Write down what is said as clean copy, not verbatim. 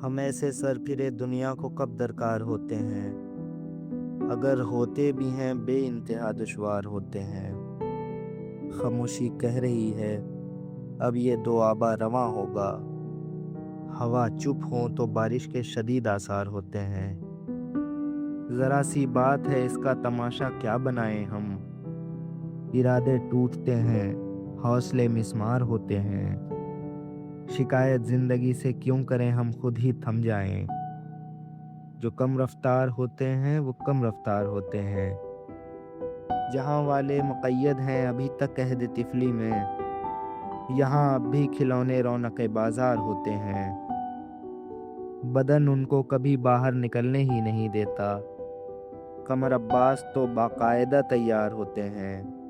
हम ऐसे सरफिरे दुनिया को कब दरकार होते हैं, अगर होते भी हैं बेइंतहा दुश्वार होते हैं। खामोशी कह रही है अब ये दुआबा रवां होगा, हवा चुप हो तो बारिश के शदीद आसार होते हैं। ज़रा सी बात है इसका तमाशा क्या बनाएं हम, इरादे टूटते हैं हौसले मिस्मार होते हैं। शिकायत ज़िंदगी से क्यों करें हम खुद ही थम जाएं, जो कम रफ्तार होते हैं वो कम रफ्तार होते हैं। जहाँ वाले मुक़य्यद हैं अभी तक अहद तिफ़ली में, यहाँ अब भी खिलौने रौनक़ बाज़ार होते हैं। बदन उनको कभी बाहर निकलने ही नहीं देता, कमर अब्बास तो बाकायदा तैयार होते हैं।